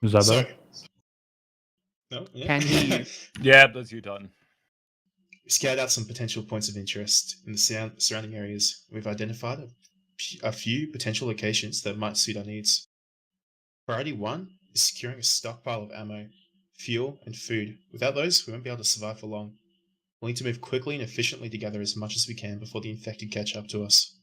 Is that So, better? no, yeah. Can he? Yeah, that's you done. We scoured out some potential points of interest in the surrounding areas. We've identified a few potential locations that might suit our needs. Priority 1 is securing a stockpile of ammo, fuel, and food. Without those, we won't be able to survive for long. We'll need to move quickly and efficiently to gather as much as we can before the infected catch up to us.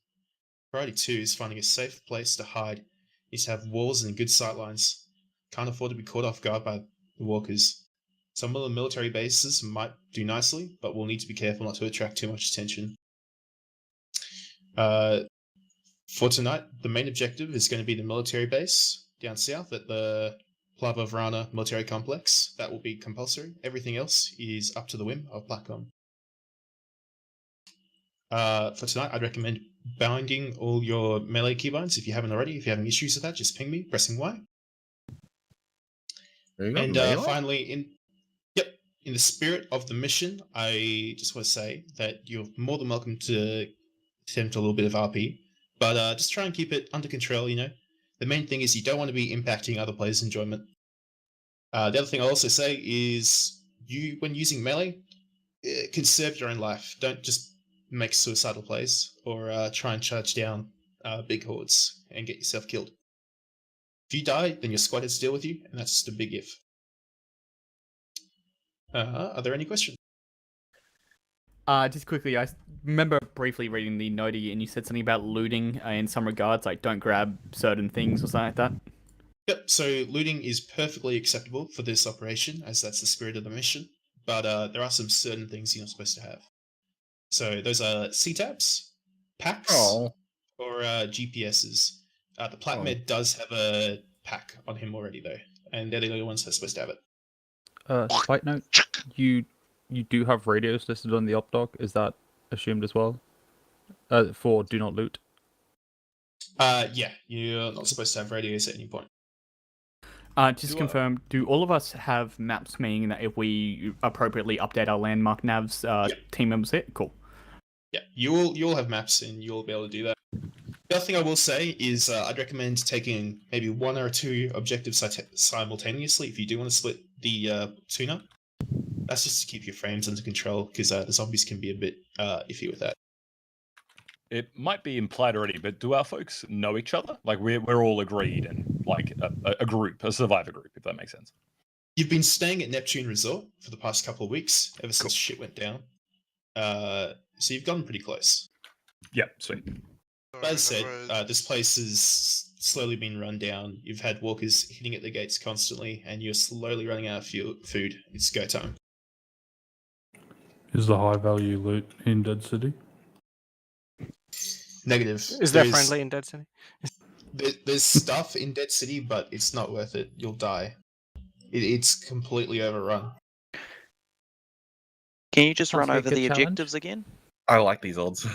Priority 2 is finding a safe place to hide. Needs to have walls and good sight lines. Can't afford to be caught off guard by the walkers. Some of the military bases might do nicely, but we'll need to be careful not to attract too much attention. For tonight, the main objective is going to be the military base down south at the Plava Vrana military complex. That will be compulsory. Everything else is up to the whim of Blackcom. For tonight, I'd recommend binding all your melee keybinds if you haven't already. If you're having issues with that, just ping me, pressing Y. And finally, in the spirit of the mission, I just want to say that you're more than welcome to attempt a little bit of RP, but just try and keep it under control, you know. The main thing is you don't want to be impacting other players' enjoyment. The other thing I'll also say is when using melee, conserve your own life. Don't just make suicidal plays or try and charge down big hordes and get yourself killed. If you die, then your squad has to deal with you, and that's just a big if. Are there any questions? Just quickly, I remember briefly reading the notey, and you said something about looting in some regards, like don't grab certain things or something like that. Yep, so looting is perfectly acceptable for this operation, as that's the spirit of the mission, but there are some certain things you're not supposed to have. So those are C-tabs, packs, or GPSs. The Platmed does have a pack on him already, though, and they're the only ones that are supposed to have it. Side note, you do have radios listed on the op doc. Is that assumed as well? For do not loot. Yeah, you're not supposed to have radios at any point. Just confirm, do all of us have maps, meaning that if we appropriately update our landmark navs, team members hit? Cool. Yeah, you'll have maps and you'll be able to do that. The other thing I will say is I'd recommend taking maybe 1 or 2 objectives simultaneously if you do want to split the tune-up. That's just to keep your frames under control, because the zombies can be a bit iffy with that. It might be implied already, but do our folks know each other? Like we're all agreed and like a group, a survivor group, if that makes sense. You've been staying at Neptune Resort for the past couple of weeks, ever since shit went down. So you've gotten pretty close. Yeah, sweet. But as I said, this place has slowly been run down. You've had walkers hitting at the gates constantly, and you're slowly running out of food. It's go time. Is the high value loot in Dead City? Negative. Is there friendly in Dead City? There's stuff in Dead City, but it's not worth it. You'll die. It's completely overrun. Can you just run over the objectives again? I like these odds.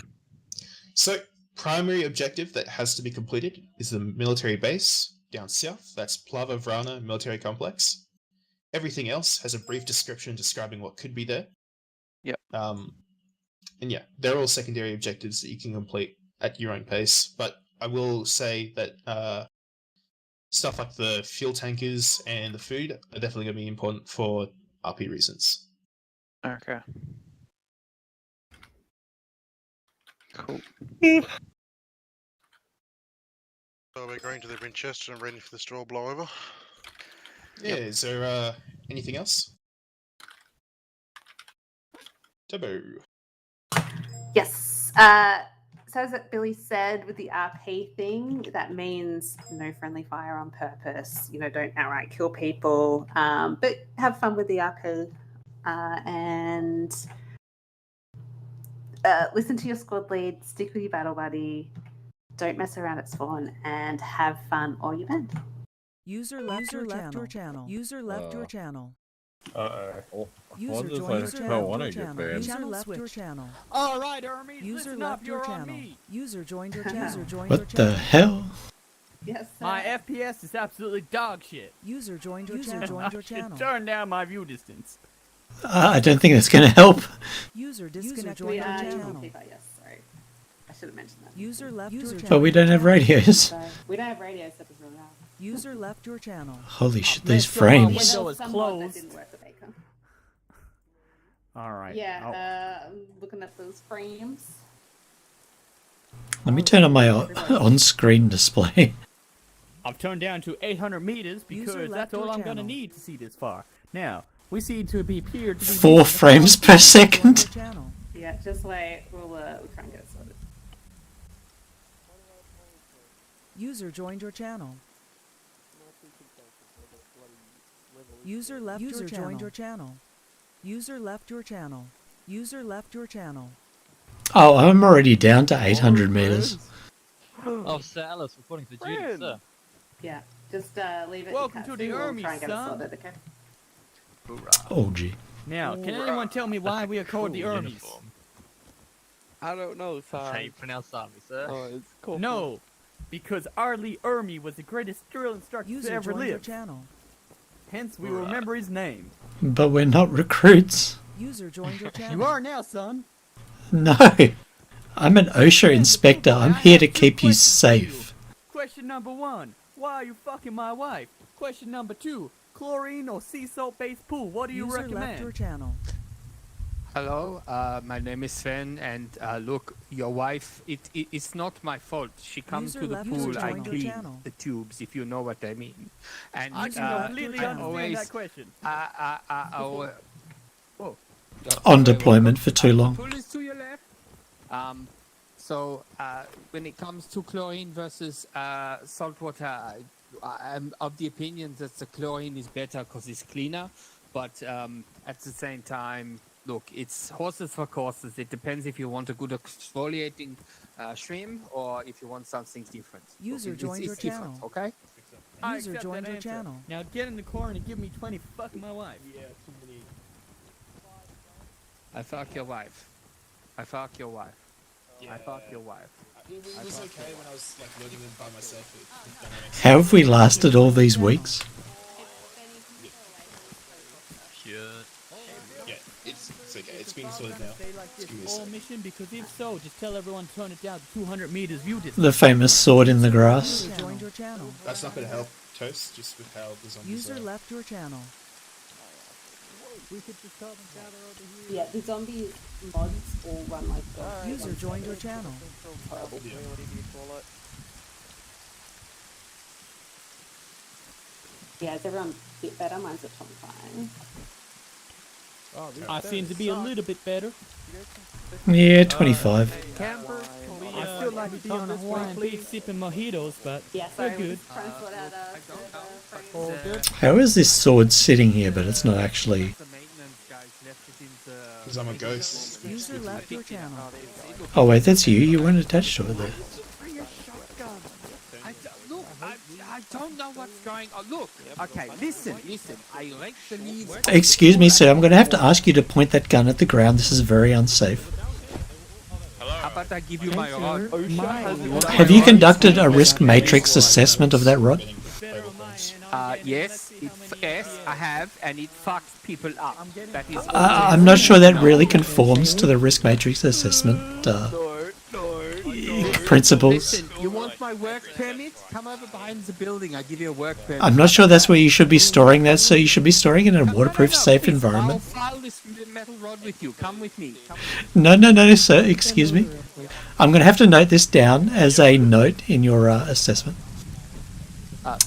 So, primary objective that has to be completed is the military base down south. That's Plava Vrana military complex. Everything else has a brief description describing what could be there. Yep. And yeah, they're all secondary objectives that you can complete at your own pace. But I will say that stuff like the fuel tankers and the food are definitely going to be important for RP reasons. Okay. Cool. So we're going to the Winchester and ready for the straw blowover. Yeah, is there anything else? Turbo. Yes. So as Billy said, with the RP thing, that means no friendly fire on purpose. You know, don't outright kill people, but have fun with the RP and listen to your squad lead, stick with your battle buddy, don't mess around at spawn, and have fun or you ban. User left your channel. User left your channel. User joined your channel. User left your channel. All right, ARMA. User left your channel. User joined your channel. What the hell? Yes, sir. My FPS is absolutely dog shit. User joined your channel. Turn down my view distance. I don't think that's going to help. User disconnected We your are channel. yes, sorry. I should have mentioned that. User left your channel. But we don't have radios. So we don't have radios, that doesn't really matter. User left your channel. Holy shit, man, these so my frames. window is Some mod that closed. didn't work with Baker. All right. Yeah, looking at those frames. Let me turn on my on-screen display. I've turned down to 800 meters because User that's left all your I'm gonna channel. need to see this far. Now we see to be appeared to be 4 frames per Joined second. your channel. Yeah, just wait. We'll try and get it sorted. User joined your channel. User left your channel. Joined your channel. User left your channel. User left your channel. Oh, I'm already down to 800 meters. Oh, Sir Alice, reporting for duty, sir. Yeah, just leave it. Welcome to the army, try and get it son. sorted, okay? Oh, gee. Now, can anyone tell me why we are called the armies? I don't know, sir. How you pronounce army, sir? Oh, it's cool. No, because Arlie Ermy was the greatest drill instructor to User ever joined your live. channel. Hence, we will remember his name. But we're not recruits. User joined your channel. You are now, son. No. I'm an OSHA inspector. I'm here to keep you safe. Question number 1: why are you fucking my wife? Question number 2: chlorine or sea salt based pool? What do you User left your recommend? channel. Hello, my name is Sven, and look, your wife, it's not my fault. She comes User to the left pool, your I channel. clean Channel. the tubes, if you know what I mean. And I can completely understand always, that question. On deployment for too long. Pool is to your left. So when it comes to chlorine versus saltwater, I'm of the opinion that the chlorine is better because it's cleaner. But at the same time, look, it's horses for courses. It depends if you want a good exfoliating shrimp or if you want something different. User joined your different, channel. okay? I User accept joined that your answer. channel. Now get in the car and give me 20 fucking my wife. Yeah, too many. I fuck your wife. I fuck your wife. Yeah. I fuck your wife. It was okay when I was like loading them by myself. with dynamics. How have we lasted all these weeks? Yeah, it's okay. It's being sorted now. Stay like this Just give me a all sec. mission because if so, just tell everyone to turn it down to 200 meters view distance. The famous sword in the grass. User joined your channel. That's not going to help Toast, just with how the zombies User are. left your channel. We could just tell them gather over here. Yeah, the zombie mods all run like that. User joined your channel. Yeah, is everyone a bit better? Mine's at 25. I seem to be a little bit better. Yeah, 25. Camper, I still like to be on the Hawaiian beach sipping mojitos, but Yeah, they're sorry, good. trying to sort out All good. How is this sword sitting here, but it's not actually... Because I'm a ghost. User left your channel. Oh wait, that's you? You weren't attached to it there. Look, I don't know what's going on. Look, okay, listen. I like the leaves. Excuse me, sir, I'm going to have to ask you to point that gun at the ground. This is very unsafe. How about I give you my rod? Have you conducted a risk matrix assessment of that rod? Yes, I have, and it fucks people up. That is I'm not sure that really conforms to the risk matrix assessment principles. Listen, you want my work permit? Come over behind the building. I'll give you a work permit. I'm not sure that's where you should be storing that, so you should be storing it in a waterproof, safe please, environment. I'll file this metal rod with you. Come with me. No, sir, excuse me. I'm going to have to note this down as a note in your assessment.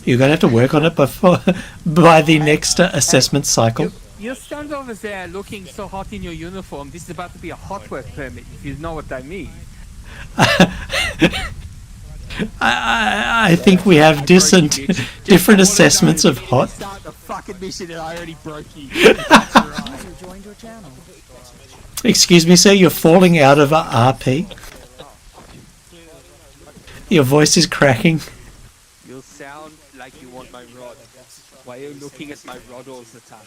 You're going to have to work on it by the next assessment cycle. You stand over there looking so hot in your uniform. This is about to be a hot work permit, if you know what I mean. I think we have different assessments of hot. Start the fucking mission and I already broke you. User joined your channel. Excuse me, sir, you're falling out of a RP. Your voice is cracking. You sound like you want my rod. Why are you looking at my rod all the time?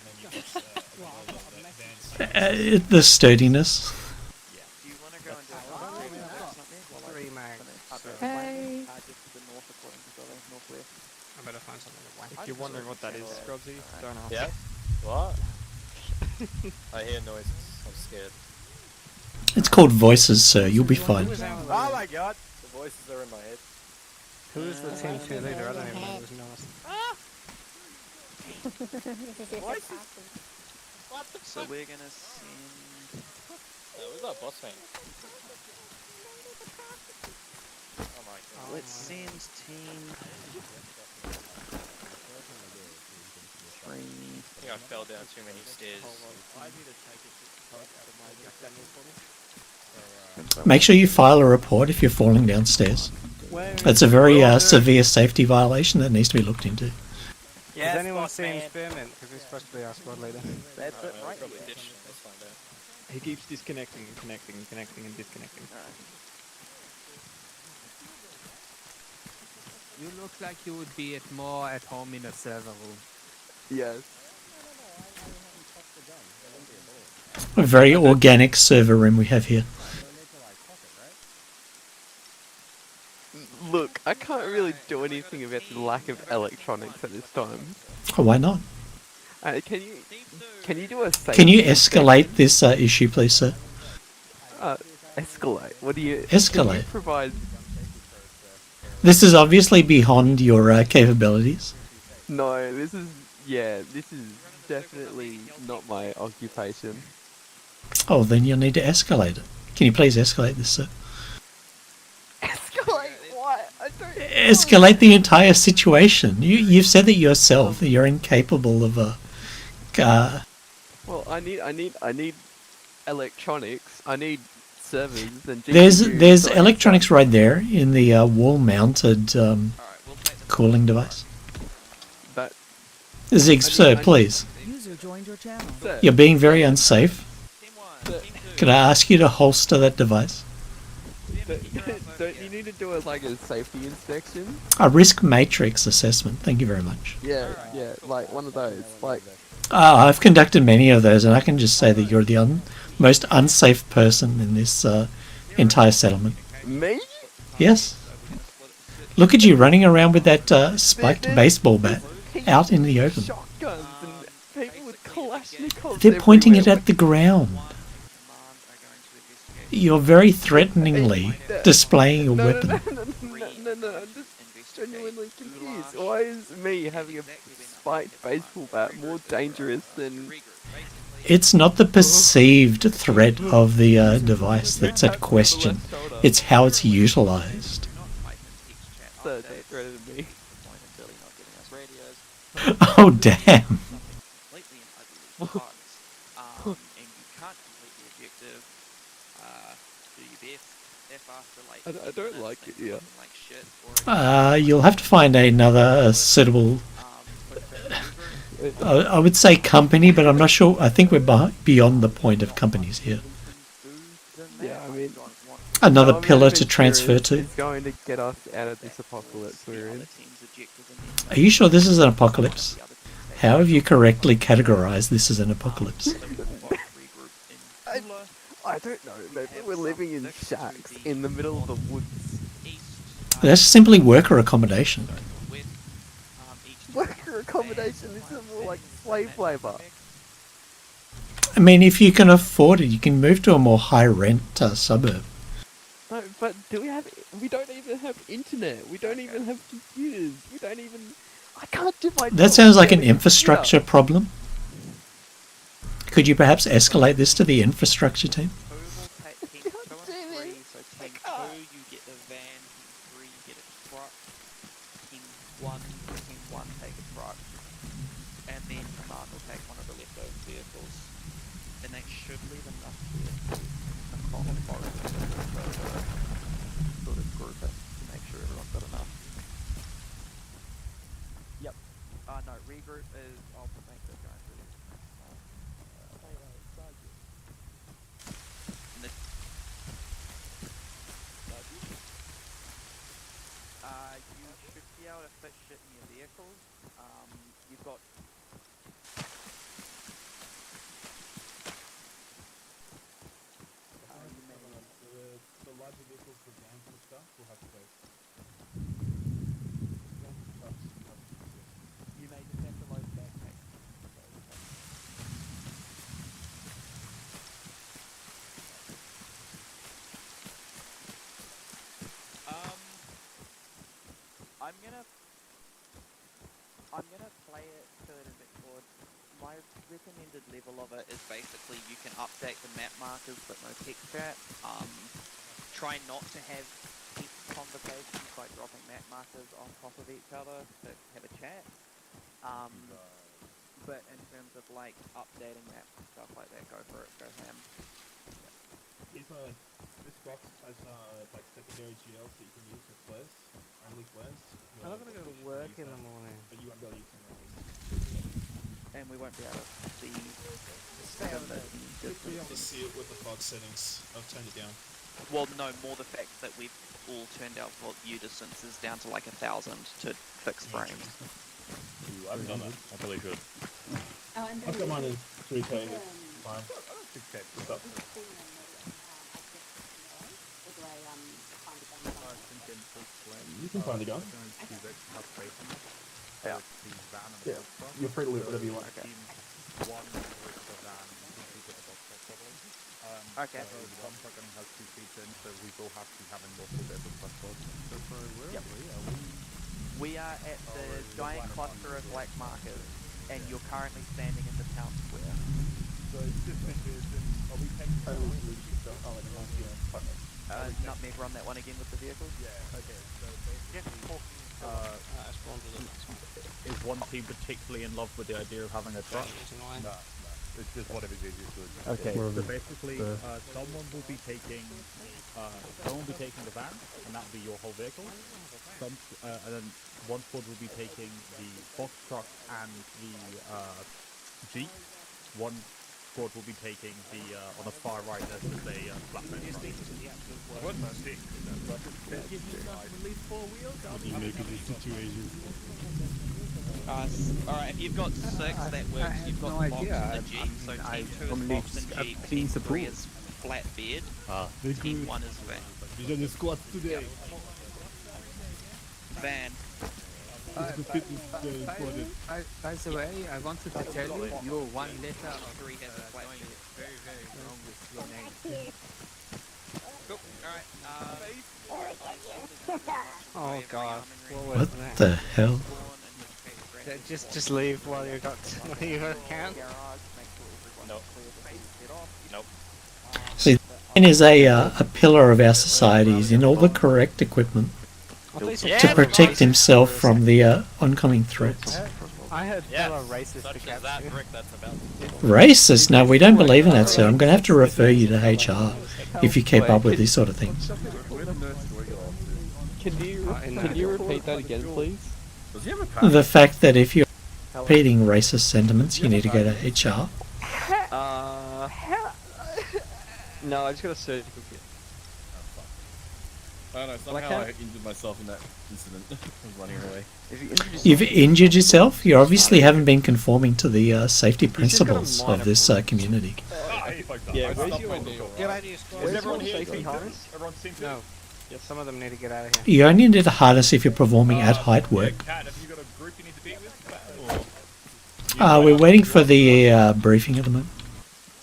The sturdiness. Hey. If you're wondering what that is, Scrubsy, don't ask. Yeah? What? I hear noises. I'm scared. It's called voices, sir. You'll be fine. Oh my god! The voices are in my head. Who is the team 2 leader? I don't even know, to be honest. So we're gonna send. We've got boss man. Oh my god. Let's send team 3. I think I fell down too many stairs. Make sure you file a report if you're falling downstairs. It's a very severe safety violation that needs to be looked into. Has anyone seen Spearmint? Because he's supposed to be our squad leader. That's it, right? Probably ditched. Let's find out. He keeps disconnecting and connecting and connecting and disconnecting. You look like you would be more at home in a server room. Yes. A very organic server room we have here. Look, I can't really do anything about the lack of electronics at this time. Oh, why not? Can you do a safety Can you escalate this issue, please, sir? escalate? What do you... Escalate. Can you provide... This is obviously beyond your capabilities. No, this is definitely not my occupation. Oh, then you'll need to escalate it. Can you please escalate this, sir? Escalate what? I don't... Escalate the entire situation. You've said that yourself that you're incapable of Well, I need electronics. I need servers and There's GPUs, electronics right there in the wall-mounted cooling device. That... Ziggs, sir, please. User joined your channel. Sir, You're being very unsafe. sir, Could I ask you to holster that device? don't you need to do a safety inspection? A risk matrix assessment. Thank you very much. Yeah, like one of those. Like, I've conducted many of those, and I can just say that you're the most unsafe person in this entire settlement. me? Yes. Look at you running around with that spiked baseball bat out in the open. Shotguns and people with Kalashnikovs. They're pointing it everywhere. at the ground. You're very threateningly displaying your weapon. No, I'm just genuinely confused. Why is me having a spiked baseball bat more dangerous than... It's not the perceived threat of the device that's at question. It's how it's utilized. So it's greater than me. Oh, damn. I don't like it here. You'll have to find another suitable... I would say company, but I'm not sure. I think we're beyond the point of companies here. Yeah, I mean... Another pillar to transfer to. It's going to get us out of this apocalypse we're in. Are you sure this is an apocalypse? How have you correctly categorized this as an apocalypse? I don't know. Maybe we're living in shacks in the middle of the woods. That's simply worker accommodation. Worker accommodation is more like slave labor. I mean, if you can afford it, you can move to a more high-rent suburb. No, but we don't even have internet. We don't even have computers. We don't even... I can't do my That job sounds like an without a infrastructure computer. problem. Could you perhaps escalate this to the infrastructure team? No, regroup is... I'll make the guy through. You should be able to fit shit in your vehicles. You've got... The larger vehicles for vans and stuff will have space. You may just have to load backpacks. I'm gonna play it to it a bit forward. My recommended level of it is basically you can update the map markers but no text chat. Try not to have text conversations by dropping map markers on top of each other to have a chat. But in terms of like updating maps and stuff like that, go for it, go ham. This box has like secondary GL so you can use for flares, only flares. I'm not gonna go to work in the morning. But you won't be able to use them And we won't be able to see To see it with the fog settings. I've turned it down. Well, no, more the fact that we've all turned our view distances down to like 1,000 to fix frames. Ooh, I haven't done that. I probably should. Oh, and I've got mine in 3K. Fine. You can find a gun. Yeah. Yeah. You're free to loot whatever you want. Okay. Okay. So the contract only has 2 feet in, so we will have to be having multiple vehicles plus forward. So sorry, where are we? We are at the giant cluster of black markers, and you're currently standing in the town square. So it's just are we taking Nutmeg, run that one again with the vehicles? Yeah, okay, so basically, is one team particularly in love with the idea of having a truck? No, it's just whatever's easiest to do. Okay, so basically, someone will be taking the van, and that will be your whole vehicle. And then one squad will be taking the box truck and the Jeep. One squad will be taking the on the far right. There's just a flatbed truck. What? Stick. Give me something at least 4 wheels. you make of this situation? Alright, if you've got 6, that works. You've got the box and the Jeep. So team 2 is box and Jeep, team 3 is flatbed, team 1 is van. Vision the squad today. Van. By the way, I wanted to tell you, you're one letter of 3 has a flat going bed. very, very wrong with your name. Cool. Oh god. What the hell? Just leave while you got can. Nope. See, man is a pillar of our society. He's in all the correct equipment to protect himself from the oncoming threats. I heard fellow racist to capture. Racist? No, we don't believe in that, sir. I'm going to have to refer you to HR if you keep up with these sort of things. Can you repeat that again, please? The fact that if you're repeating racist sentiments, you need to go to HR. No, I just got a surgical kit. I don't know, somehow I injured myself in that incident. I was running away. You've injured yourself? You obviously haven't been conforming to the safety principles of this community. Yeah, where's your ND? Is everyone here safety harness? Everyone seems to... No. Yeah, some of them need to get out of here. You only need a harness if you're performing at height work. Kat, have you got a group you need to be with? We're waiting for the briefing at the moment.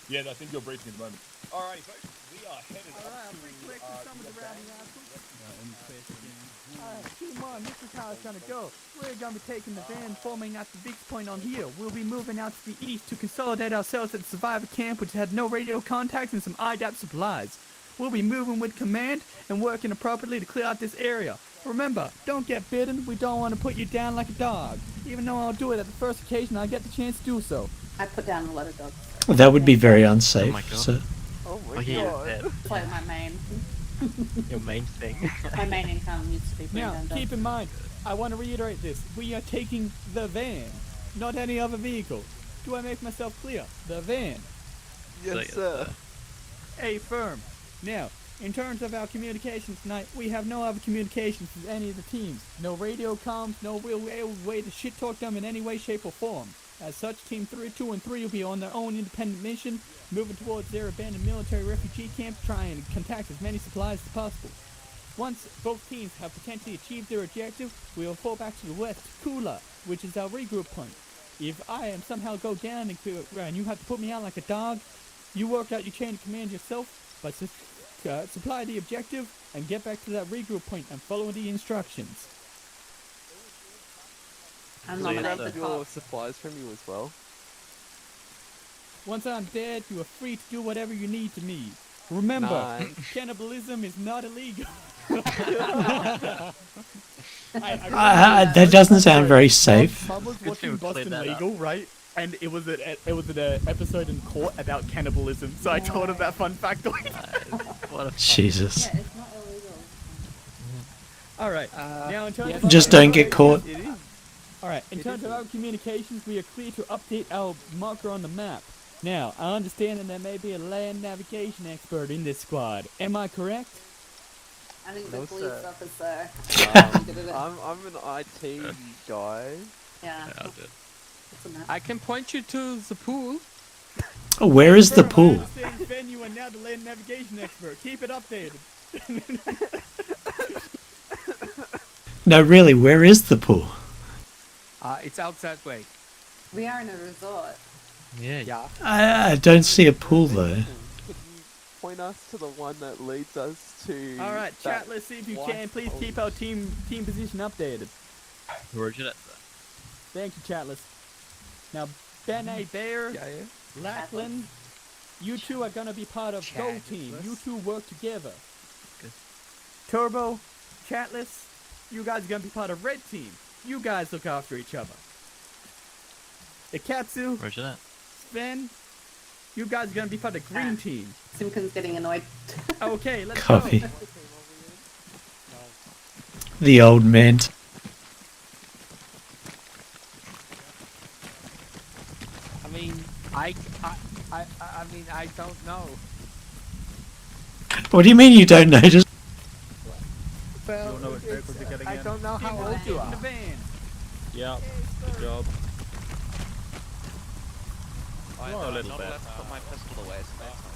Yeah, I think you're briefing at the moment. Alrighty, folks, we are headed up Team 1, this is how it's gonna go. We're gonna be taking the van, forming at the big point on here. We'll be moving out to the east to consolidate ourselves at the survivor camp, which had no radio contacts and some IDAP supplies. We'll be moving with command and working appropriately to clear out this area. Remember, don't get bitten. We don't want to put you down like a dog. Even though I'll do it at the first occasion I get the chance to do so. I put down a lot of dogs. That would be very unsafe, sir. Oh my god. It's like my main. Your main thing. My main income used to be bring Now, down dogs. keep in mind, I want to reiterate this. We are taking the van, not any other vehicle. Do I make myself clear? The van. Yes, sir. A firm. Now, in terms of our communications tonight, we have no other communications with any of the teams. No radio comms, no real way to shit talk them in any way, shape, or form. As such, Team 2 and 3 will be on their own independent mission, moving towards their abandoned military refugee camp to try and contact as many supplies as possible. Once both teams have potentially achieved their objective, we will fall back to the west, Kula, which is our regroup point. If I am somehow go down and you have to put me out like a dog, you work out your chain of command yourself, but supply the objective and get back to that regroup point and follow the instructions. I'll Can I nominate grab the your top. supplies from you as well? Once I'm dead, you are free to do whatever you need to me. Remember, Nice. cannibalism is not illegal. That doesn't sound very safe. Mum was Good watching thing we cleared Boston that up. Legal, right? And it was an episode in court about cannibalism. So I told him that fun factoid. What a Jesus. Yeah, it's not illegal. All right. Now in terms of Just don't get caught. It is. All right. In terms of our communications, we are clear to update our marker on the map. Now, I understand that there may be a land navigation expert in this squad. Am I correct? I think No, the police sir. officer. I'm an IT guy. Yeah. Yeah, I'll do it. It's a map. I can point you to the pool. Oh, where is the Confirm, I pool? understand, Ben, you are now the land navigation expert. Keep it updated. No, really, where is the pool? It's out that way. We are in a resort. Yeah. Yeah. I don't see a pool though. Could you point us to the one that leads us to? All right, that chat. Let's see if you white can. Please hole? keep our team position updated. Roger that, sir. Thank you, chatless. Now, Ben A. Bear, Yeah, yeah. Lackland, you two are gonna be part of Go Team. You two work together. Good. Turbo, chatless, you guys are gonna be part of Red Team. You guys look after each other. Ikatsu, Roger that. Sven, you guys are gonna be part of Green Team. Simkin's getting annoyed. Okay, let's Copy. go. The old man. I mean, I mean, I don't know. What do you mean you don't notice? Well, know what vehicles you're getting I in? don't know how old you In the are. van. Yeah, good job. I'm a little not bit. allowed to put my pistol away, so that's not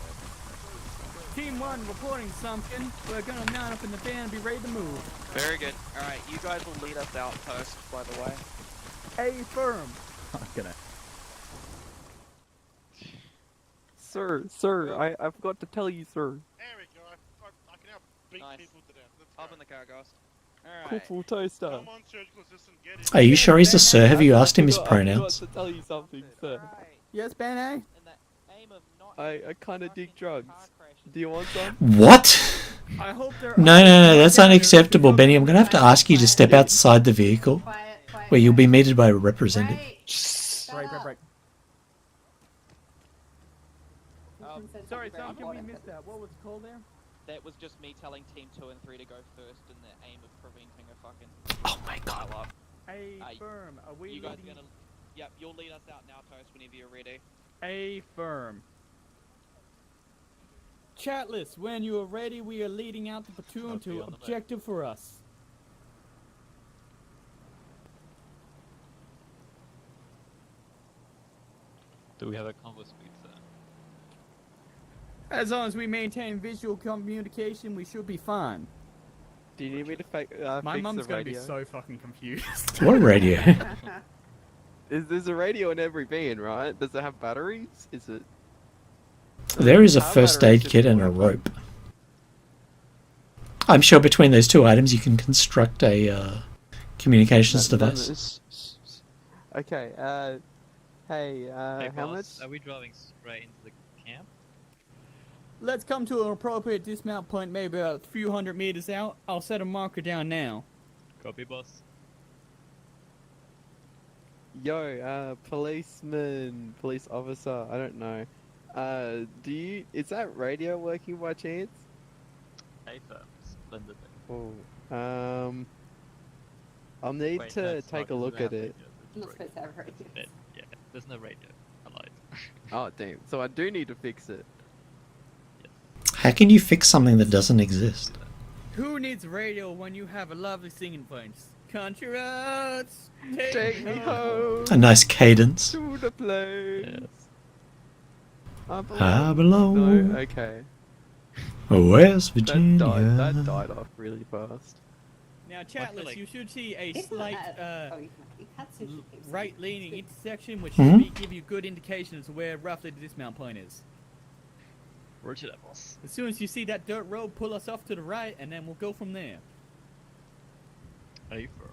working. Team 1 reporting something. We're gonna mount up in the van and be ready to move. Very good. Alright, you guys will lead us outpost, by the way. A firm. I'm gonna. Sir, I forgot to tell you, sir. There we go. I can now beat Nice. people to death. Let's Up go. in the car, guys. Alright. Corporal Toaster. Come on, surgical assistant, get in. Are you sure he's a sir? Have you asked him his I forgot pronouns? to tell you something, sir. Yes, Ben A? In the aim of not I kind of dig drugs. Do you want some? What? I hope they're No, that's unacceptable, Benny. I'm going to have to ask you to step outside the vehicle, Quiet, quiet. where you'll be meted by a representative. Right. Sorry, Tom, can we miss that? What was it called there? That was just me telling Team 2 and 3 to go first in the aim of preventing a fucking Oh my god. pile up. A Aye. firm. Are we You guys are leading? gonna... Yep, you'll lead us out now, Toast, whenever you're ready. A firm. Chatless, when you are ready, we are leading out the platoon Copy to on the map. objective for us. Do we have a convo speed, sir? As long as we maintain visual communication, we should be fine. Do you need me to My fix mum's the gonna be radio? so fucking confused. What radio? There's a radio in every van, right? Does it have batteries? Is it? There is a How first batteries aid should kit and a work? rope. I'm sure between those two items you can construct a communications device. Okay, hey, Hey, how boss, much? are we driving straight into the camp? Let's come to an appropriate dismount point, maybe a few hundred meters out. I'll set a marker down now. Copy, boss. Yo, policeman, police officer, I don't know. Is that radio working by chance? Hey, sir. Splendid. Oh, I'll need Wait, to that's take not- a look doesn't at have it. radio, Not supposed to have radios. it's- Yeah, there's no radio. I lied. Oh, damn. So I do need to fix it. How can you fix something that doesn't exist? Who needs radio when you have a lovely singing voice? Country roads, Take me home A nice cadence. to the place. I I belong. No, okay. West That Virginia. died off really fast. Now, chatless, like- you should see a Isn't slight that- oh, you had sushi keeps right-leaning intersection, which Mhm. should give you good indications of where roughly the dismount point is. Roger that, boss. As soon as you see that dirt road, pull us off to the right, and then we'll go from there. Are you for?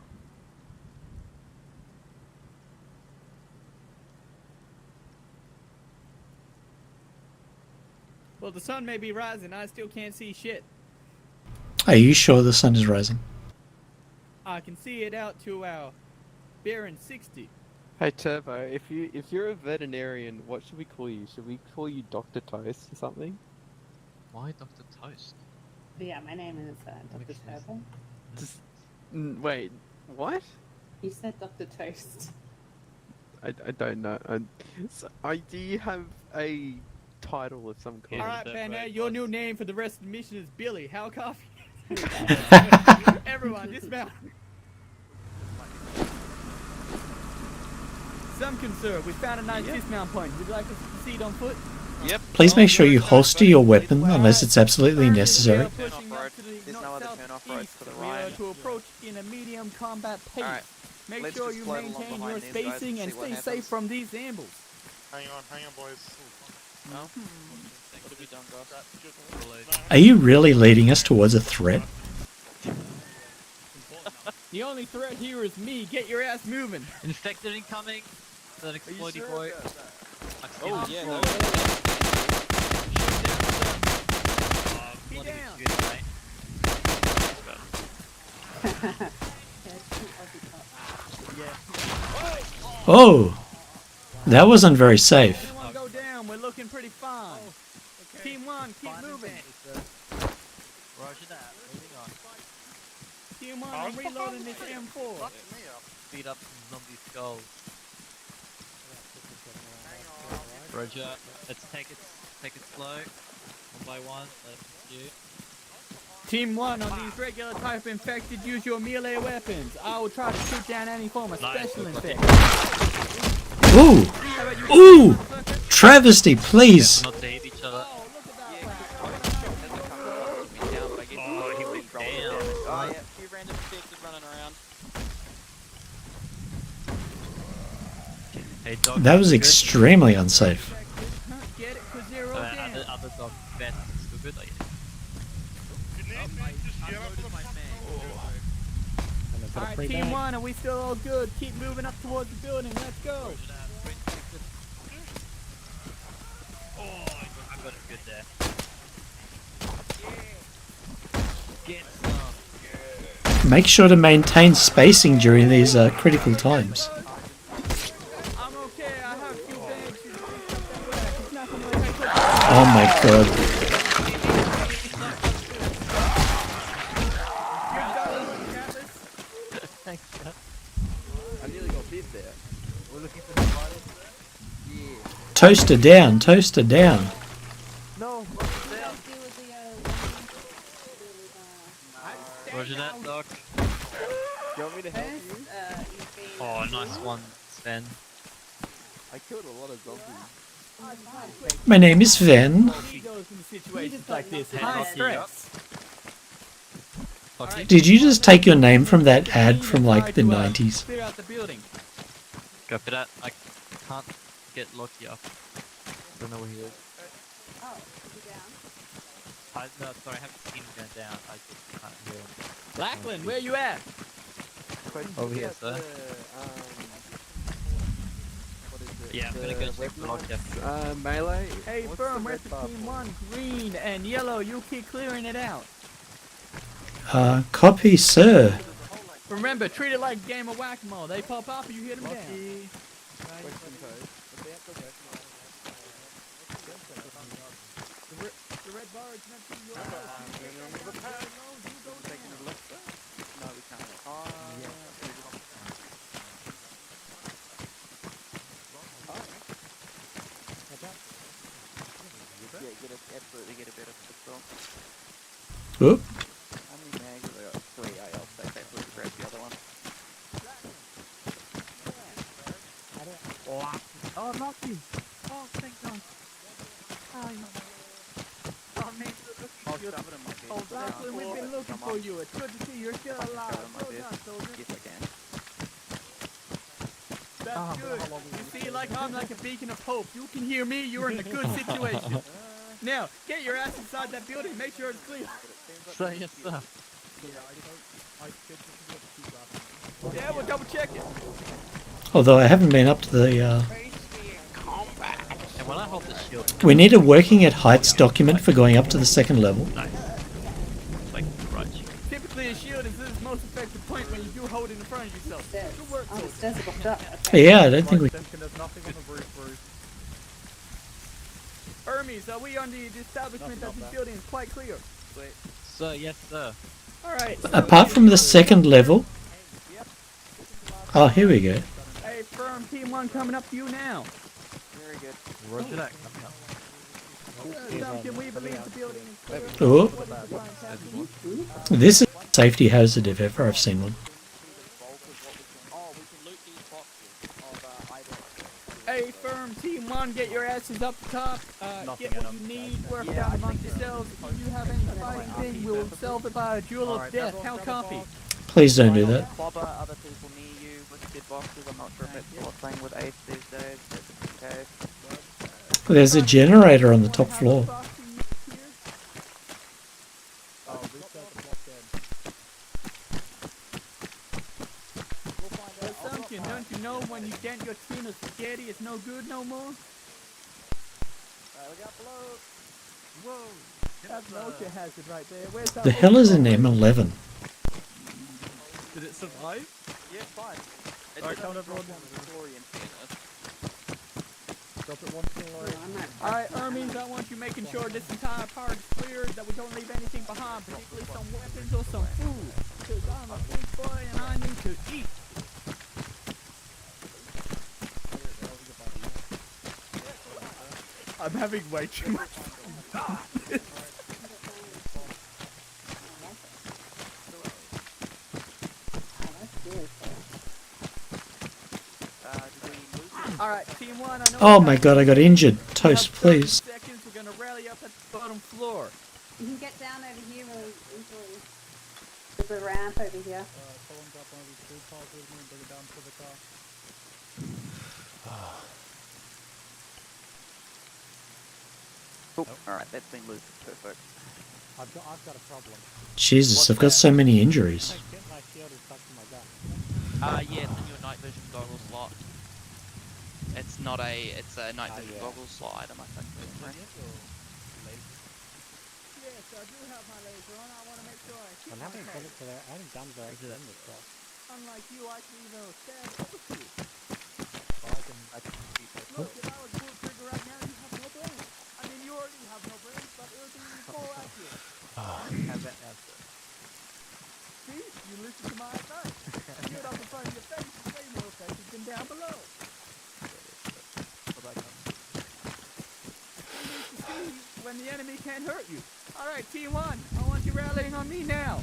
Well, the sun may be rising. I still can't see shit. Are you sure the sun is rising? I can see it out to our bearing 60. Hey Turbo, if you're a veterinarian, what should we call you? Should we call you Dr. Toast or something? Why Dr. Toast? Yeah, my name is Dr. Turbo. Just wait, what? You said Dr. Toast. I don't know. Do you have a title of some kind? Alright, Banner, your new name for the rest of the mission is Billy. How coffee? Everyone, dismount. Some concern, we found a nice dismount point. Would you like us to proceed on foot? Yep. Please make sure you holster your weapon unless it's absolutely necessary. There's no other turn-off roads for the ride. To approach in a medium combat pace. Alright. Make Let's sure just you float along maintain behind your these guys and spacing and see what stay safe happens. from these ambles. Hang on, boys. No? What have you done, guys? Are you really leading us towards a threat? The only threat here is me. Get your ass moving. Infected incoming. That exploity boy. Oh, yeah, no. Be down. Oh, that wasn't very safe. Anyone go down? We're looking pretty fine. Team 1, keep moving. Roger that. Moving on. Team 1, I'm reloading this M4. Beat up some zombie skulls. Roger. Let's take it slow. One by one. Let them shoot. Team 1, on these regular type infected, use your melee weapons. I will try to shoot down any form of special infection. Ooh! Ooh! Travesty, please! Not to hit each other. Oh, yeah, a few random infected running around. Hey, dog. That was extremely unsafe. Get it, 'cause they're all down. Other dog vets still good, I guess. Alright, Team 1, are we still all good? Keep moving up towards the building. Let's go. Oh, I got it good there. Get some. Make sure to maintain spacing during these critical times. I'm okay. I have a few bags. It's not gonna take us. Oh my god. Thanks, sir. I nearly got bit there. We're looking for the fighters. Yeah. Toaster down, toaster down. No. Roger that, Doc. Do you want me to help you? Oh, nice one, Sven. I killed a lot of zombies. My name is Ven. Egos in situations like this. High stress. Did you just take your name from that ad from like the 90s? Clear out the building. Go for that. I can't get Loki up. Don't know where he is. Oh, is he down? No, sorry, I haven't seen him go down. I just can't hear him. Lackland, where you at? Over here, sir. What is it? Yeah, I'm gonna go check the log Melee. Hey, What's Firm, the where's red the bar Team for? 1? Green and yellow. You keep clearing it out. Copy, sir. Remember, treat it like a game of whack-a-mole. They pop up and you hit them down. The red bar is meant to be your No, we can't. Yeah, absolutely get a better pistol. Oop. How many mags have I got? 3. I'll take that to grab the other one. Oh, knocked you. Oh, thank God. Oh, man. I'll shove it in my bed. Oh, Lackland, we've been looking for you. It's good to see you're still alive. Well done, soldier. Yes, I can. That's good. You see, like I'm like a beacon of hope. You can hear me, you're in a good situation. Now, get your ass inside that building. Make sure it's clear. So, yes, sir. Yeah, we'll double check it. Although I haven't been up to the And when I hold the shield, We need a working at heights document for going up to the second level. Nice. Like, right. Typically, a shield is its most effective point when you do hold it in front of yourself. Stairs. Good work, Oh, the soldier. stairs are blocked up. Okay. Yeah, I don't think we. Simpkin, there's nothing on the roof. Hermes, are we on the establishment that this building is quite clear? Sir, yes, sir. Alright. Apart from the second level. Oh, here we go. Hey, firm team 1 coming up to you now. Very good. Roger that. Coming up. Duncan, we believe the building is clear. Oh, this is a safety hazard if ever I've seen one. Hey, firm team 1, get your asses up the top. Get what you need. Work down amongst yourselves. If you have any fighting thing, we will solve it by a duel of death. How copy? Please don't do that. Clobber other people near you with good boxes. I'm not sure if it's what's playing with Ace these days, but it's okay. There's a generator on the top floor. Duncan, don't you know when you dent your tin of spaghetti, it's no good no more? We got blow. Whoa, that's an OSHA hazard right there. Where's that? The hell is an M11? Did it survive? Yeah, it's fine. Alright, count everyone. Drop it once in a while. Alright, Hermes, I want you making sure this entire part is clear, that we don't leave anything behind, particularly some weapons or some food. Because I'm a big boy and I need to eat. I'm having way too much fun. Alright, team 1, I know. Oh my god, I got injured. Toast, please. Seconds, we're gonna rally up at the bottom floor. You can get down over here really easily. There's a ramp over here. Someone grab one of these food piles with me and bring it down to the car. Cool. Alright, that's been looped. Perfect. I've got a problem. Jesus, I've got so many injuries. My shield is stuck to my gun. Yeah, it's in your night vision goggle slot. It's not a, it's a night vision goggle slot item, I think. Yes, I do have my laser on. I want to make sure I keep my head. I haven't done very good in this class. Unlike you, I can even stand over to you. I can keep it. Look, if I was pull trigger right now, you have no brains. I mean, you already have no brains, but it would be more accurate. Have that answer. See? You listen to my advice. Shield up in front of your face is way more effective than down below. When the enemy can't hurt you. Alright, T1, I want you rallying on me now.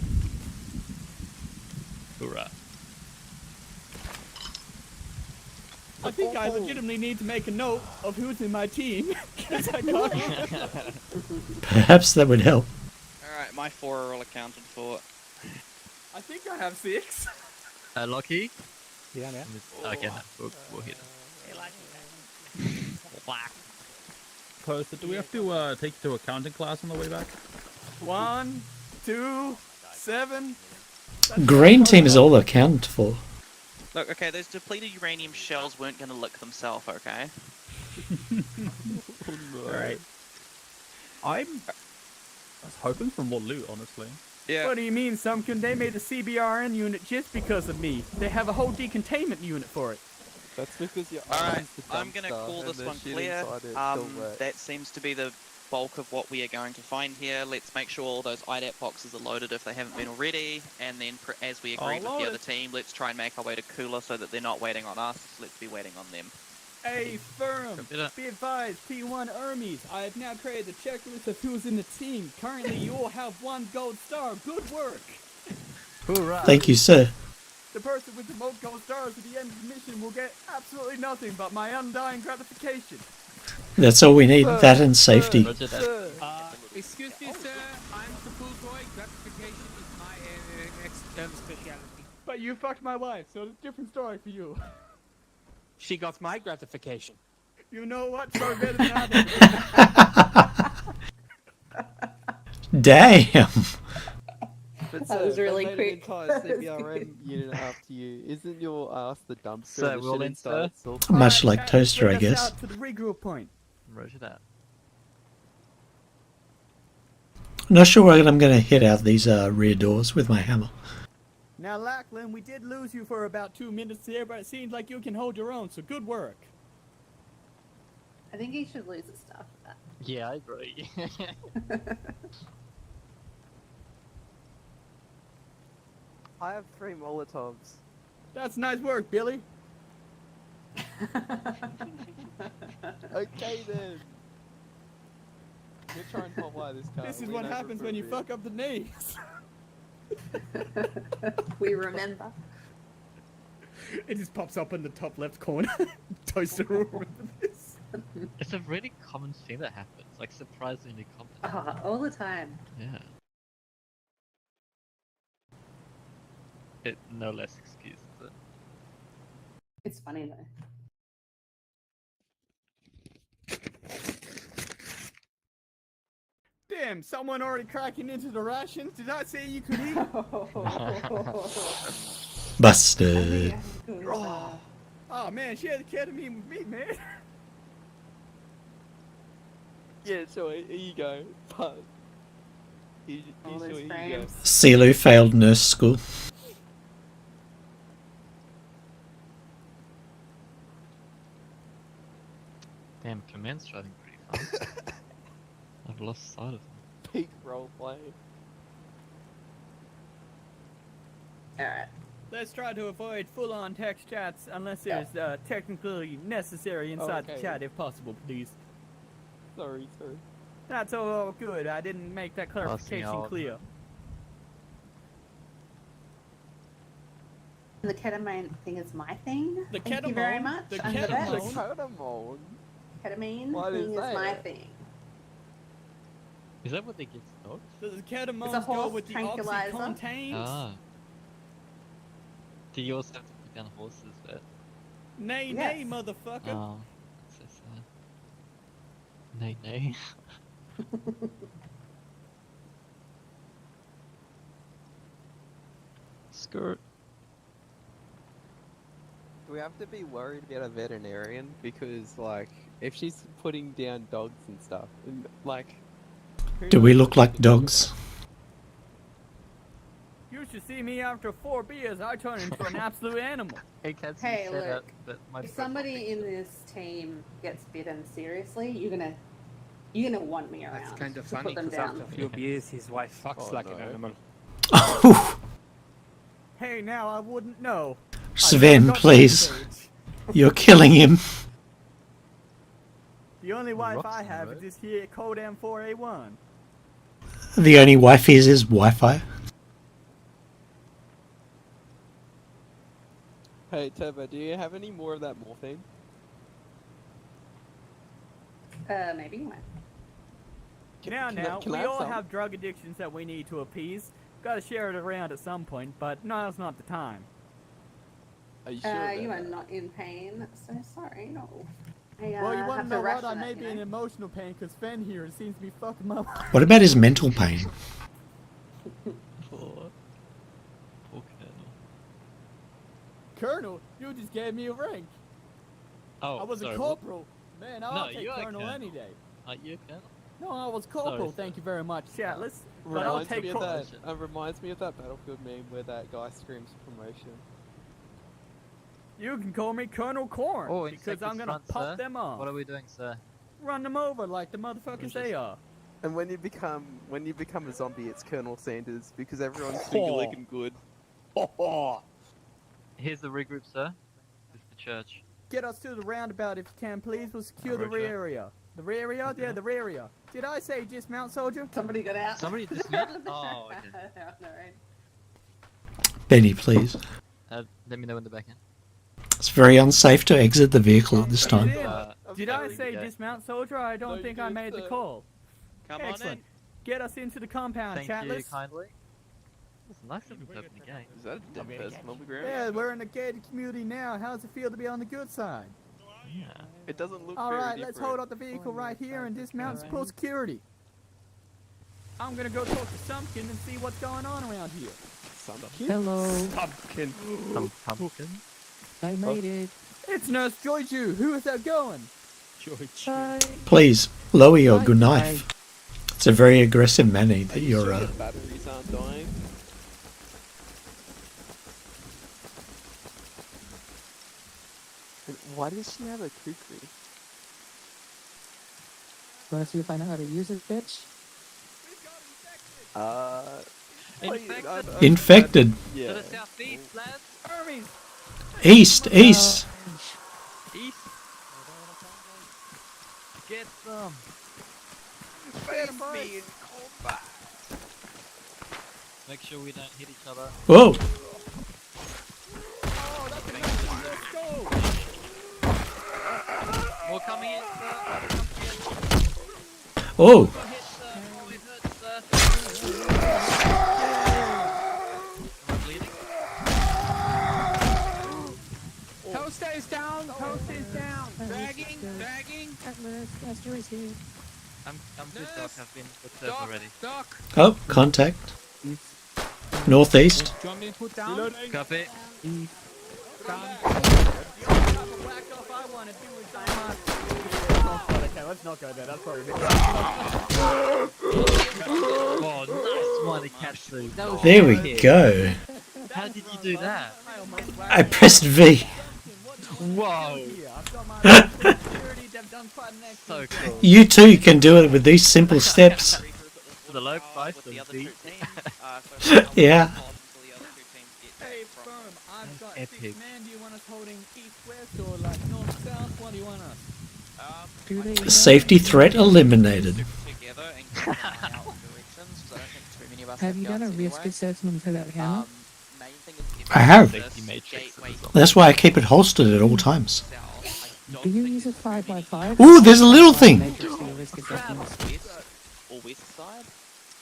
Hoorah. I think I legitimately need to make a note of who's in my team. I can't. Perhaps that would help. Alright, my 4 are all accounted for. I think I have 6. Lucky? Yeah, man. Okay, we'll hit him. Whack. Poster, do we have to take you to accounting class on the way back? 1, 2, 7. Green team is all accounted for. Look, okay, those depleted uranium shells weren't going to lick themselves, okay? Alright. I was hoping for more loot, honestly. Yeah. What do you mean, Sumpkin? They made the CBRN unit just because of me. They have a whole decontainment unit for it. That's because you're Alright, I'm gonna call this one clear. That seems to be the bulk of what we are going to find here. Let's make sure all those IDAT boxes are loaded if they haven't been already, and then as we agreed with the other team, let's try and make our way to Cooler so that they're not waiting on us. Let's be waiting on them. Hey, firm! Be advised, P1 Hermes. I have now created a checklist of who's in the team. Currently, you all have 1 gold star. Good work! Hoorah! Thank you, sir. The person with the most gold stars at the end of the mission will get absolutely nothing but my undying gratification. That's all we need, that and safety. Excuse me, sir. I'm the pool boy. Gratification is my specialty. But you fucked my wife, so it's a different story for you. She got my gratification. You know what? Sorry better than I did. Damn! But That was really they made quick. an entire CBRM unit after you. Isn't your ass the dumpster? So that we'll shit insert- inside itself? Much like Toaster, I Bring us guess. out to the regroup point. Roger that. Not sure what I'm going to hit out these rear doors with my hammer. Now, Lachlan, we did lose you for about 2 minutes there, but it seems like you can hold your own, so good work. I think he should lose his stuff for that. Yeah, I agree. I have 3 Molotovs. That's nice work, Billy. Okay then. We're trying to fly this car. This is what happens when you fuck up the names. We remember. It just pops up in the top left corner. Toaster will remember this. It's a really common thing that happens, like surprisingly common. All the time. Yeah. It no less excuses it. It's funny though. Damn, someone already cracking into the rations? Did I say you could eat? Busted. Oh man, she had ketamine with me, man. Yeah, sure, here you go. But here you go. CeeLo failed nurse school. Damn, Command's driving pretty fast. I've lost sight of him. Peak roleplay. Alright. Let's try to avoid full-on text chats unless there's technically necessary inside the chat if possible, please. Sorry. That's all good. I didn't make that clarification clear. The ketamine thing is my thing. The Thank you very much. The ketamine. Ketamine What thing is is that? my thing. Is that what they get dogs? Does the It's a ketamine go horse with the tranquilizer. oxycontains? Ah. Do you also have to put down horses there? Nay, nay, motherfucker. Oh, so sad. Nay, nay. Skirt. Do we have to be worried about a veterinarian? Because, like, if she's putting down dogs and stuff, and, like... Do we look like dogs? You should see me after 4 beers. I turn into an absolute animal. Hey, look. If somebody in this team gets bitten seriously, you're gonna want me around. That's kind of to funny put them because down. after a few beers, his wife fucks like an animal. Hey, now I wouldn't know. Sven, please. You're killing him. The only wife I have is this here code M4A1. The only wife is Wi-Fi. Hey, Turbo, do you have any more of that morphine? Maybe one. Now, can we I have all some? have drug addictions that we need to appease. Gotta share it around at some point, but now's not the time. Are you sure You are not in pain, so sorry, no. Well, you want have to know what? I ration may it, be you in know? emotional pain because Sven here seems to be fucking him up. What about his mental pain? Poor Colonel, you just gave me a rank. Oh, I was sorry, a corporal. Man, I'll No, take you are Colonel Colonel. any day. You Colonel? No, I was corporal. Sorry, Thank you very much. Yeah, but I'll Reminds take me of corporal. that. Reminds me of that Battlefield meme where that guy screams promotion. You can call me Colonel Corn Oh, because I'm gonna front, pop sir. them off. What are we doing, sir? Run them over like the motherfuckers they are. And when you become a zombie, it's Colonel Sanders because everyone's finger licking good. Here's the regroup, sir. This is the church. Get us to the roundabout if you can, please. We'll secure the Roger. rear area. The rear area? Yeah, the rear area. Did I say dismount, soldier? Somebody got out. Somebody dismounted? Oh, okay. Benny, please. Let me know when they're back in. It's very unsafe to exit the vehicle at this time. Did I say dismount, soldier? I don't think I made the call. Come Excellent. on in. Get us into the compound, Thank you chatless. kindly. It's nice of them to open the gate. Is that a dead person on the ground? Yeah, we're in a gated community now. How's it feel to be on the good side? Yeah. It doesn't look All very right, let's hold up the vehicle right here and dismount and pull security. I'm gonna go talk to Sumpkin and see what's going on around here. Sumpkin? Hello. Pumpkin. Pumpkin? I made it. It's Nurse Joyju. Who is that going? Please, lower your good knife. It's a very aggressive manny that you're. The batteries aren't dying. Why does she have a kukri? Want to see if I know how to use it, bitch? Infected. To Yeah. the southeast, lads. Armies! East. East. Get some. Face me in combat. Make sure we don't hit each other. Whoa. More coming in, sir. Oh. Toe stays down! Toe stays down! Dragging! Master is here. I'm good, Doc. I've been with Doc already. Doc! Oh, contact. Northeast. Do you want me to put down? Copy. Okay, let's not go there. That's probably a bit. Oh, nice one to catch through. There we go. How did you do that? I pressed V. Whoa. So cool. You too can do it with these simple steps. The low price of V. Yeah. Hey, firm, I've got Epic. 6 men. Do you want us holding east-west or like north-south? What do you want us? Safety threat eliminated. Have you done a risk assessment for that hammer? I have. Safety matrix. That's why I keep it holstered at all times. Do you use a 5x5? Ooh, there's a little thing.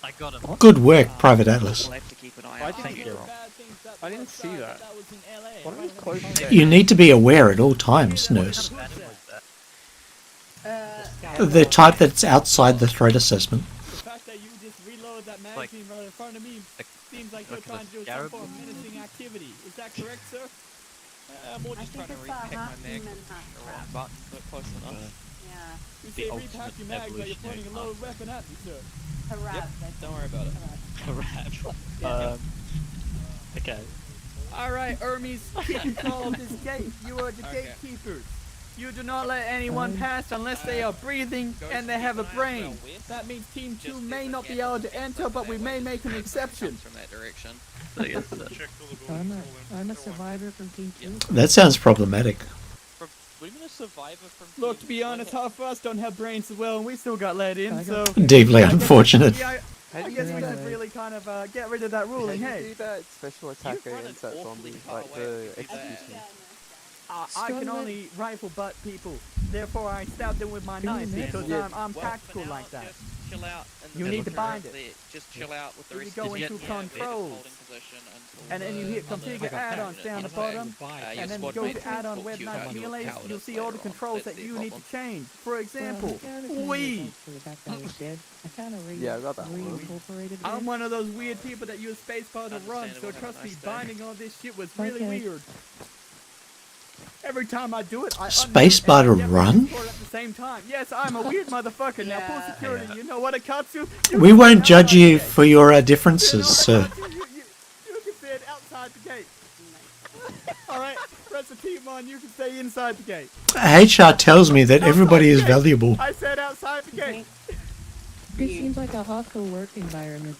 I got him. Good work, Private Atlas. We'll have to keep an eye I out. think you're wrong. I didn't see that. That was in LA. What are we close to? You need to be aware at all times, nurse. The type that's outside the threat assessment. The fact that you just reload that magazine right in front of me seems like you're trying to do some scarab. form of menacing activity. Is that correct, sir? More just trying to repack my mag. Wrong button, but close enough. Yeah. You say repack your mag, but you're pointing a loaded weapon at me, sir. Harass. Don't worry about it. Okay. Alright, Hermes, keep control of this gate. You are the gatekeepers. You do not let anyone pass unless they are breathing and they have a brain. That means Team 2 may not be able to enter, but we may make an exception. From that direction. I'm a survivor from Team 2. That sounds problematic. What do you mean a survivor from Look, to be honest, half of us don't have brains as well, and we still got let in, so... Deeply unfortunate. Yeah, I guess we should really kind of get rid of that ruling, How do hey? you do that special attack against that zombie, like the execution? I can only rifle butt people, therefore I stab them with my knife because I'm tactical like that. Chill out. You need to bind it. Just chill out with the You rest go of the into controls, and then you hit configure add-ons down the bottom, and then you go to add-on web night relays, you'll see all the controls that you need to change. For example, we. Yeah, I got that one. I'm one of those weird people that use spacebar to run, so trust me, binding all this shit was really weird. Every time I do it, I Spacebar to run? at the same time. Yes, I'm a weird motherfucker. Now, full security, you know what it cuts to? We won't judge you for your differences, sir. You can say it outside the gate. Alright, rest of the team on, you can stay inside the gate. HR tells me that everybody is valuable. I said outside the gate. This seems like a hostile work environment.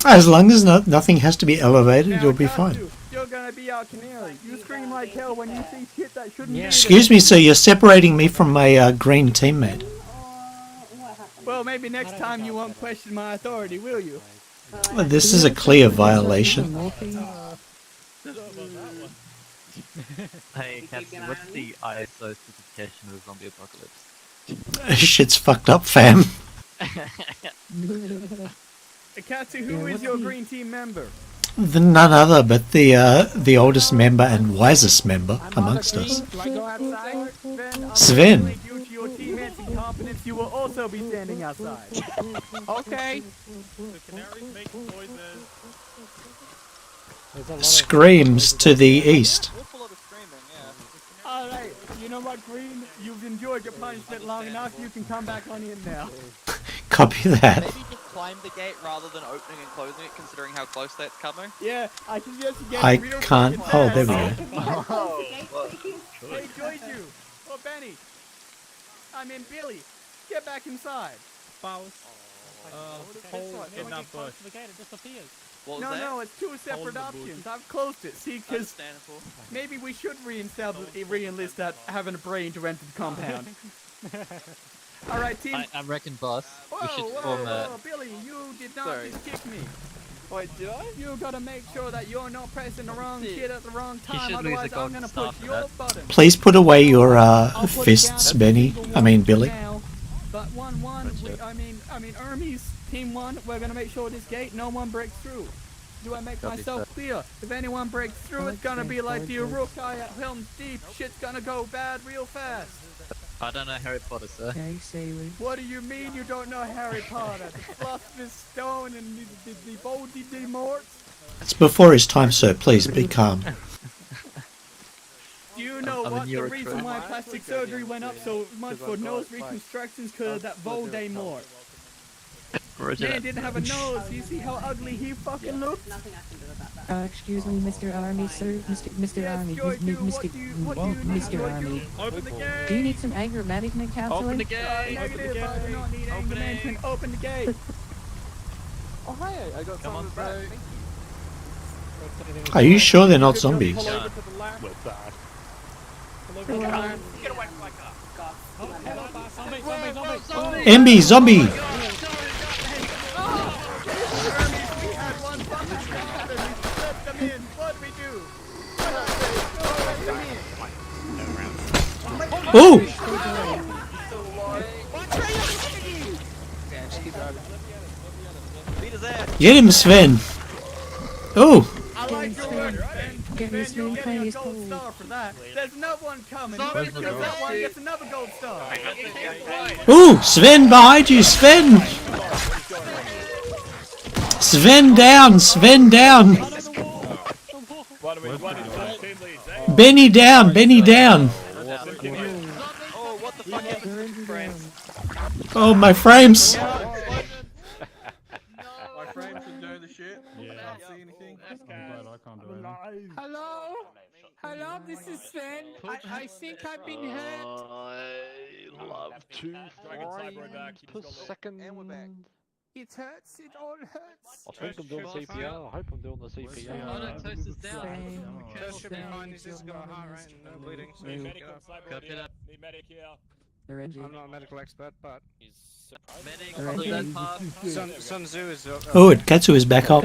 As long as nothing has to be elevated, you'll be fine. You're gonna be our canary. You scream like hell when you see shit that shouldn't be. Excuse me, sir, you're separating me from my green teammate. Well, maybe next time you won't question my authority, will you? This is a clear violation. Hey, Captain, what's the ISO certification of the zombie apocalypse? Shit's fucked up, fam. Katsu, who is your green team member? None other but the oldest member and wisest member amongst us. Sven. Due to your teammates' incompetence, you will also be standing outside. Okay. Screams to the east. Alright, You know what, Green? You've enjoyed your punishment long enough. You can come back on in now. Copy that. Maybe just climb the gate rather than opening and closing it, considering how close that's coming. Yeah, I can just get I real can't. fucking Oh, there we fast. go. Hey, Joiju! Oh, Benny! I mean, Billy! Get back inside! Hold in that bush. No, it's two separate options. I've closed it. See, because maybe we should re-enlist that having a brain to enter the compound. All right, team. I reckon, boss. Whoa, we should whoa, form whoa, Billy, you did not just kick me. Wait, did I? You gotta make sure that you're not pressing the wrong shit at the wrong time, should lose otherwise the I'm gonna push your button. Please put away your fists, Benny. I mean, Billy. Now, but 1-1, I mean, Ermies, team 1, we're gonna make sure this gate, no one breaks through. Do I make myself clear? If anyone breaks through, it's gonna be like the Urukai at Helm's Deep. Shit's gonna go bad real fast. I don't know Harry Potter, sir. What do you mean you don't know Harry Potter? The Philosopher's Stone and the Boldy de Mort? It's before his time, sir. Please be calm. Do you know what the reason why plastic surgery went up so much for nose reconstructions? Because of that Voldemort. Man didn't have a nose. You see how ugly he fucking looked? Nothing I can do about that. Excuse me, Mr. Army, sir. Mr. Army, Mr. Army. Open the gate. Do you need some anger management counseling? Open the gate. Negative. I do not need anger management. Open the gate. Oh, hi, I got some of that. Are you sure they're not zombies? We're bad. Get away from my car. MB, zombie! Ooh! Get him, Sven! Ooh! I like your work, Sven. Sven, you're getting a gold star for that. There's another one coming. Whoever kills that one gets another gold star. Ooh! Sven behind you, Sven! Sven down! Sven down! Benny down! Benny down! Oh, my frames! My frames enjoy the shit. Yeah. I can't see anything. I'm glad I can't do anything. Hello? Hello, this is Sven. I think I've been hurt. I love 2 frames per second. And we're back. It hurts, it all hurts. I think I'm doing CPR. I hope I'm doing the CPR. Oh no, Toast is down. Toast should be fine. He's just got a heart rate and no bleeding. So Need medic here. I'm not a medical expert, but medic. Sun Tzu is. Oh, and Katsu is back up.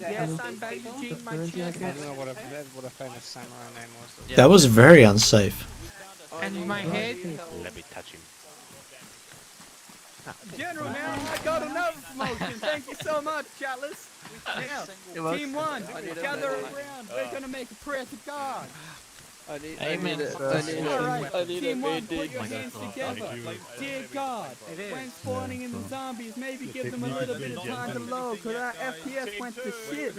Yes, I'm back to change my chest. I don't know what a famous samurai name was. That was very unsafe. And my head. Let me touch him. General, man, I got another promotion. Thank you so much, Chatless. Now, Team 1, gather around. We're gonna make a prayer to God. I need Alright, Team 1, a put your hands together. Dear God, when spawning in the zombies, maybe give them a little bit of time to load, because our FPS went to shit.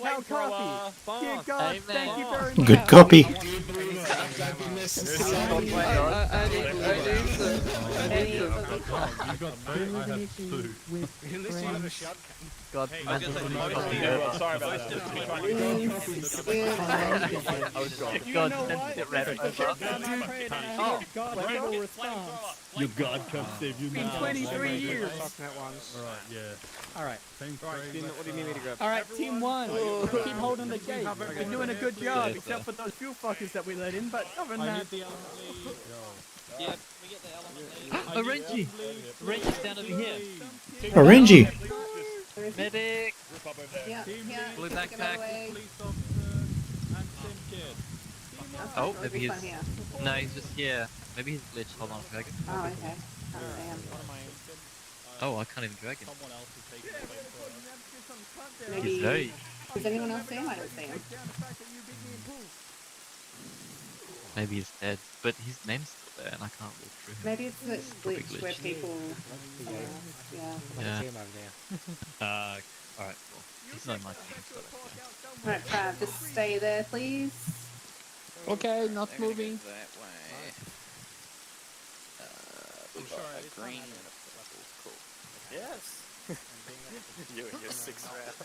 How copy? Dear God, thank you very much. Good copy. God, sorry about that. God, get ready. Your God come save you Been now. 23 years. Alright, yeah. Alright. What do you need me to grab? Alright, Team 1, keep holding the gate. Been doing a good job, except for those few fuckers that we let in, but other than that... Yeah, we get the element. Oh, Renji! Renji's down over here. Oh, Renji! Medic! Yeah, Blue backpack. Oh, Oh, maybe he's... No, he's just here. Maybe he's glitched. Hold on a second. Oh, okay. Oh, damn. Oh, I can't even drag him. Maybe. He's very... Does anyone else see him? I don't see him. Maybe he's dead, but his name's still there and I can't walk through him. Maybe it's that glitch where people. Yeah. Alright, cool. He's not in my team, so that's fine. Alright, Trav, just stay there, please. Okay, not They're gonna go moving. that way. We got a green and a purple. Cool. Yes. You and your 6 rounds.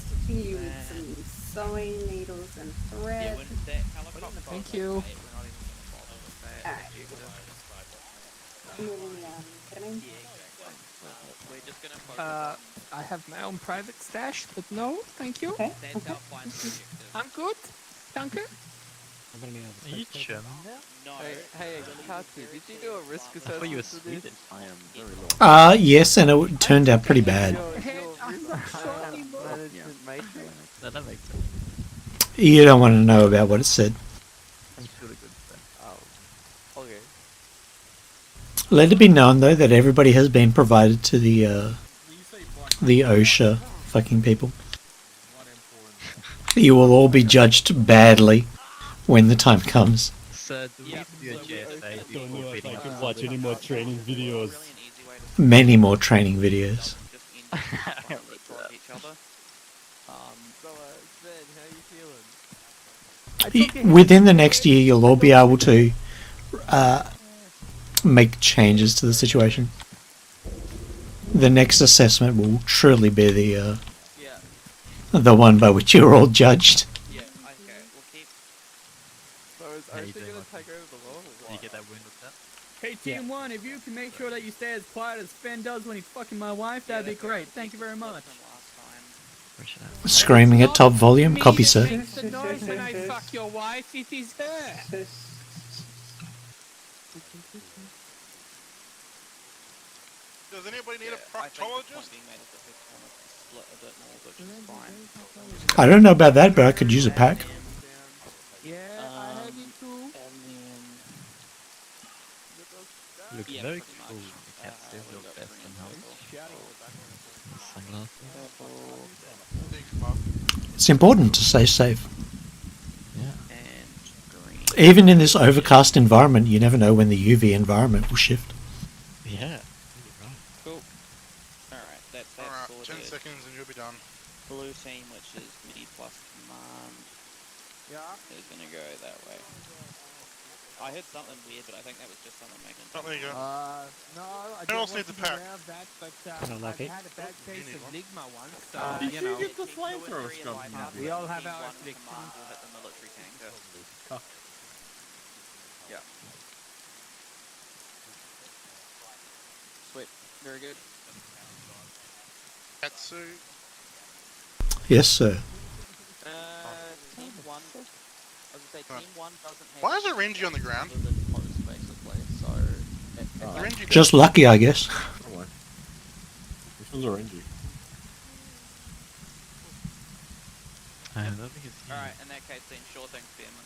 Stitching you with some sewing needles and Yeah, thread. when that helicopter Thank goes you. okay, we're not even gonna bother with that. Alright. Moving ketamine. We're just gonna focus I have my own private stash, but no, thank you. Okay. That's our final objective. I'm good. Danke. Are you German now? No. Hey, Katsu, did you do a risk I thought you were assessment for this? Sweden. I am very low. Yes, and it turned out pretty bad. Management matrix. No, that makes sense. You don't want to know about what it said. I'm sure good then. Oh, okay. Let it be known, though, that everybody has been provided to the OSHA fucking people. You will all be judged badly when the time comes. So, do we have to do a JSA Don't before know if bidding? I can watch any more training videos. Many more training videos. So, Sven, how you feeling? Within the next year, you'll all be able to make changes to the situation. The next assessment will truly be the one by which you're all judged. Yeah, okay, we'll keep. So is OSHA gonna take over the law or Did you what? get that win with that? Hey, Team 1, if you can make sure that you stay as quiet as Sven does when he's fucking my wife, that'd be great. Thank you very much. Screaming at top volume, Me copy that sir. makes the noise when I fuck your wife, it is her. Does anybody need a I think the point proctologist? being made is that people want us to split a bit more, which is fine. I don't know about that, but I could use a pack. Yeah, I have it too. And then You look Yeah, very pretty cool. much. You can't see we your got best green and and helmet. Sunglasses. It's important to stay safe. Yeah. and green. Even in this overcast environment, you never know when the UV environment will shift. Yeah. Cool. Alright, that's Alright, sorted. 10 seconds and you'll be done. Blue team, which is MIDI plus command, is gonna go that way. I heard something weird, but I think that was just someone making. Oh, there you go. No, I Who don't else want needs to a be pack? aware of that, but Kinda I've lucky. had a bad case need of one. Ligma once, so, Did you know. get the flamethrower scum from that? We all have Team our one afflictions. command will hit the military tanker. Yeah. Sweet. Very good. Katsu. Yes, sir. Team one. I was gonna say team one doesn't have. Why is there Renji on the ground? other than post, basically. So. Renji Just lucky, I guess. Don't worry. Which one's orangey? I don't think it's Alright, in that case, then sure thing, Spearman.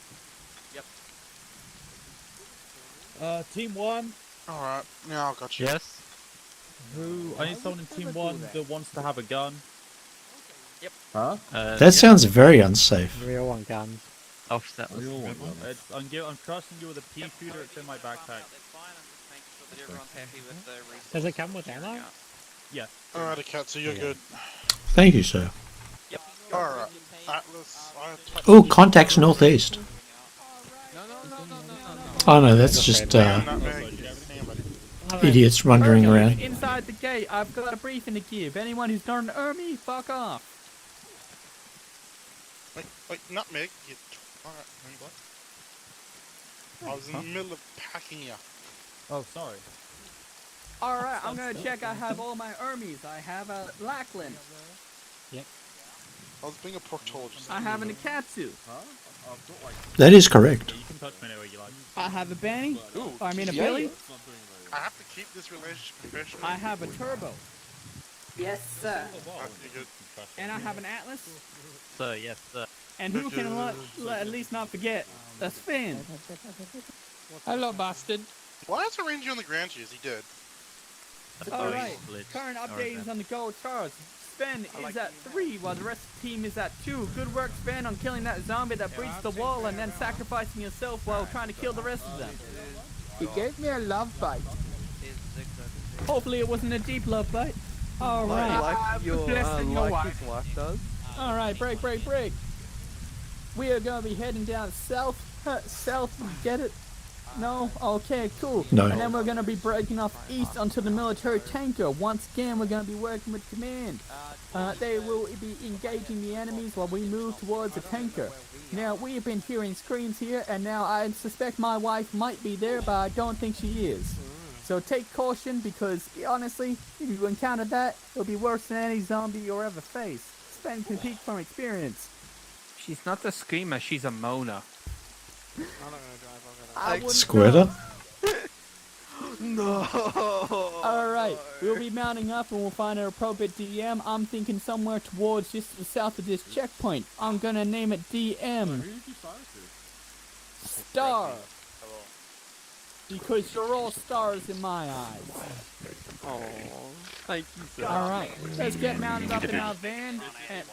Yep. Team 1, Alright, now I got you. Yes. I need someone in Team 1 that wants to have a gun. Huh? That sounds very unsafe. We all want guns. Offset was We all a want good one. guns. I'm trusting you with a pea shooter, it's in my backpack. That's fine, I'm just making sure that everyone's happy with the resources. Does it come with ammo? Yes. Alright, Katsu, you're good. Thank you, sir. Alright, Atlas, Oh, contacts northeast. Oh no, that's just idiots wandering around. Inside the gate, I've got a briefing to give. Anyone who's not an army, fuck off. Wait, nutmeg, you alright, what? I was in the middle of packing you. Oh, sorry. Alright, I'm gonna check I have all my armies. I have a Lackland. Yep. I was being a proctologist. I have an Akatsu. That is correct. You can touch me anywhere you like. I have a Benny. Ooh, I mean a yeah. Billy. I have to keep this relationship professional. I have a Turbo. Yes, sir. You're good. And I have an Atlas. So, yes, sir. And who can at least not forget a Spin. Hello, bastard. Why is Renji on the ground here? Is he dead? Alright, current update is on the go, Charles. Sven is at 3 while the rest of the team is at 2. Good work, Sven, on killing that zombie that breached the wall and then sacrificing yourself while trying to kill the rest of them. He gave me a love bite. Hopefully it wasn't a deep love bite. Alright. Like your, blessing your like wife. his wife does. Alright, break. we are gonna be heading down south. South, get it? No? Okay, cool. No. And then we're gonna be breaking off east onto the military tanker. Once again, we're gonna be working with command. They will be engaging the enemies while we move towards the tanker. Now, we have been hearing screams here, and now I suspect my wife might be there, but I don't think she is. So take caution, because honestly, if you encounter that, it'll be worse than any zombie you'll ever face. Sven can speak from experience. She's not a screamer, she's a moaner. Squirter? No. Alright, we'll be mounting up and we'll find an appropriate DM. I'm thinking somewhere towards just to the south of this checkpoint. I'm gonna name it DM. Star. Because you're all stars in my eyes. Oh, thank you, sir. Alright, let's get mounted up in our van. And